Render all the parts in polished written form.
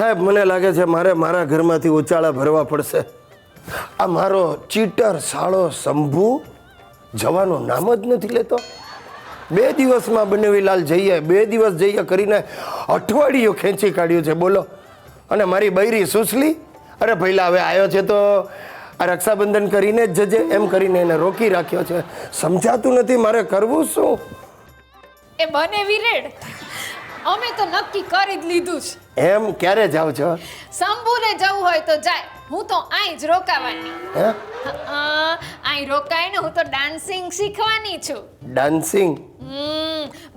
સાહેબ મને લાગે છે મારે મારા ઘરમાંથી ઉચાળા ભરવા પડશે. આ મારો ચીટર સાળો શંભુ જવાનું નામ જ નથી લેતો. 2 દિવસમાં બનેવીલાલ જઈએ 2 દિવસ જઈએ કરીને અઠવાડિયું ખેંચી કાઢ્યું છે બોલો. અને મારી બૈરી સુસલી અરે ભઈલા હવે આવ્યો છે તો આ રક્ષાબંધન કરીને જ જજે એમ કરીને એને રોકી રાખ્યો છે. સમજાતું નથી મારે કરવું શું. એ બને વિરેડ અમે તો નક્કી કરી જ લીધું છે. એમ ક્યારે જાવ છો? શંભુને જવું હોય તો જાય, હું તો અહીં જ રોકાવાની. હે અહીં રોકાઈને હું તો ડાન્સિંગ શીખવાની છું. ડાન્સિંગ?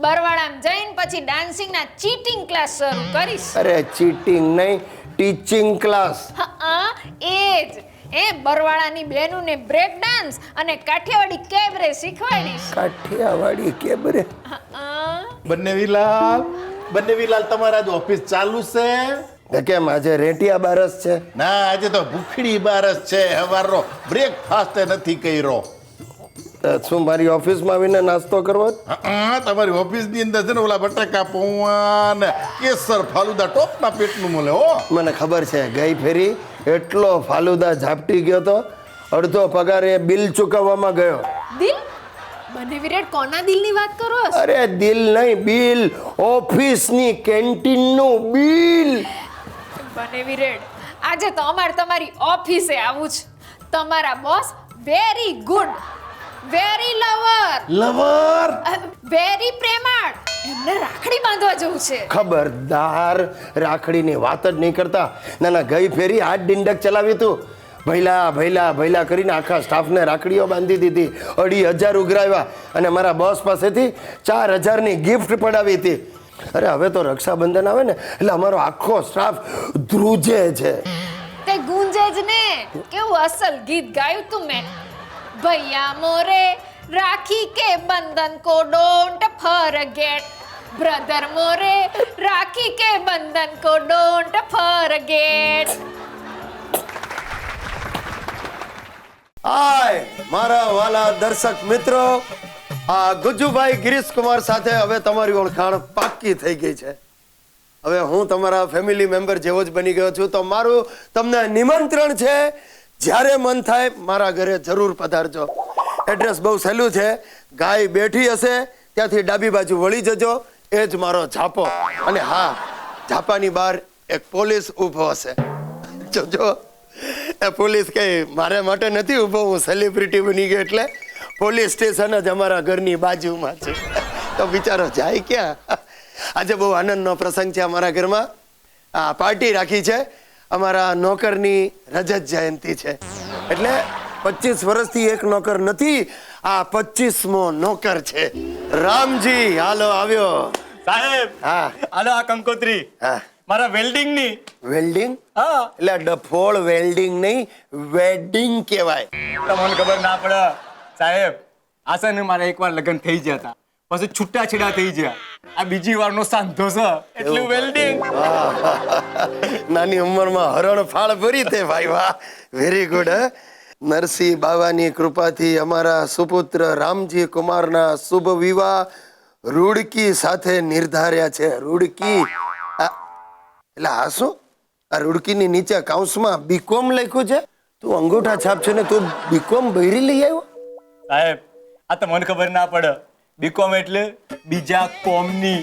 બરવાળામાં જઈને પછી ડાન્સિંગના ચીટિંગ ક્લાસ શરૂ કરીશ. અરે ચીટિંગ નહીં, ટીચિંગ ક્લાસ. એ જ એ બરવાળાની બહેનોને બ્રેક ડાન્સ અને કાઠિયાવાડી કેબરે શીખવાડીશ. કાઠિયાવાડી કેબરે? બંનેવીલાલ તમારા જ ઓફિસ ચાલુ છે કેમ આજે રેટિયા બારસ છે? ના, આજે તો ભૂખડી બારસ છે. હવારનો બ્રેકફાસ્ટ નથી કર્યો. શું મારી ઓફિસમાં આવીને નાસ્તો કરવો? તમારી ઓફિસ ની અંદર છે ને ઓલા બટાકા પૌવા ને કેસર ફાલુદા ટોપના પેટનું મળે હો. મને ખબર છે, ગઈ ફેરી એટલો ફાલુદા ઝાપટી ગયો તો અડધો પગાર એ બિલ ચૂકવવામાં ગયો. દિલ? બને વિરેડ કોના દિલની વાત કરો છો? અરે દિલ નહીં, બિલ. ઓફિસની કેન્ટીનનું બિલ. બને વિરેડ આજે તો અમારે તમારી ઓફિસે આવું છે. તમારા boss very good, very lover very પ્રેમાળ. એમને રાખડી બાંધવા જવું છે. ખબરદાર, રાખડીની વાત જ નહીં કરતા. ના ના, ગઈ ફેરી હાથ ડિંડક ચલાવી તું. ભૈલા ભૈલા ભૈલા કરીને આખા સ્ટાફને રાખડીઓ બાંધી દીધી. 2,500 ઉઘરાવ્યા અને મારા બોસ પાસેથી 4,000ની ગિફ્ટ પડાવી હતી. અરે હવે તો રક્ષાબંધન આવે ને એટલે અમારો આખો સ્ટાફ ધ્રુજે છે. તે ગુંજે જ ને. કેવું અસલ ગીત ગાયું તું મેં. ભૈયા મોરે રાખી કે બંધન કો ડોન્ટ ફરગેટ. બ્રધર મોરે રાખી કે બંધન કો ડોન્ટ ફરગેટ. હાય મારા વાલા દર્શક મિત્રો, આ ગુજ્જુભાઈ ગિરીશકુમાર સાથે હવે તમારી ઓળખાણ પાક્કી થઈ ગઈ છે. હવે હું તમારા ફેમિલી મેમ્બર જેવો જ બની ગયો છું. તો મારું તમને નિમંત્રણ છે, જ્યારે મન થાય મારા ઘરે જરૂર પધારજો. એડ્રેસ બહુ સહેલું છે. ગાય બેઠી હશે ત્યાંથી ડાબી બાજુ વળી જજો, એ જ મારો ઝાપો. અને હા, ઝાપાની બહાર એક પોલીસ ઊભો હશે. જોજો, એ પોલીસ કઈ મારા માટે નથી ઊભો, હું સેલિબ્રિટી બની ગયો એટલે. પોલીસ સ્ટેશન જ અમારા ઘરની બાજુમાં છે. તો બિચારો જાય ક્યાં? આજે બહુ આનંદનો પ્રસંગ છે અમારા ઘરમાં. આ પાર્ટી રાખી છે. અમારા નોકરની રજત જયંતિ છે એટલે 25 વર્ષથી એક નોકર નથી, આ 25મો નોકર છે. રામજી હાલો આવ્યો. સાહેબ હા આલો આ કંકોત્રી હા. મારા વેલ્ડિંગ ની. વેલ્ડિંગ? હા, એટલે ડફોળ વેલ્ડિંગ નહીં, વેડિંગ કહેવાય. તમને ખબર ના પડે સાહેબ. આ છે ને મારા એકવાર લગ્ન થઈ ગયા હતા, પછી છૂટા છેડા થઈ ગયા. આ બીજી વારનો સાંધો છે એટલું વેલ્ડિંગ. નાની ઉંમરમાં હરણ ફાળ ભરી તે ભાઈ, વાહ, વેરી ગુડ. નરસિંહ બાવાની કૃપાથી અમારા સુપુત્ર રામજી કુમારના શુભ વિવાહ રૂડકી સાથે નિર્ધાર્યા છે. રૂડકી એટલે આ શું? આ રૂડકીની નીચે કાઉન્સમાં બીકોમ લખ્યું છે. તું અંગૂઠા છાપ છે ને તું બીકોમ બૈરી લઈ આવ્યો? સાહેબ આ તો મને ખબર ના પડે. બીકોમ એટલે બીજા કોમની.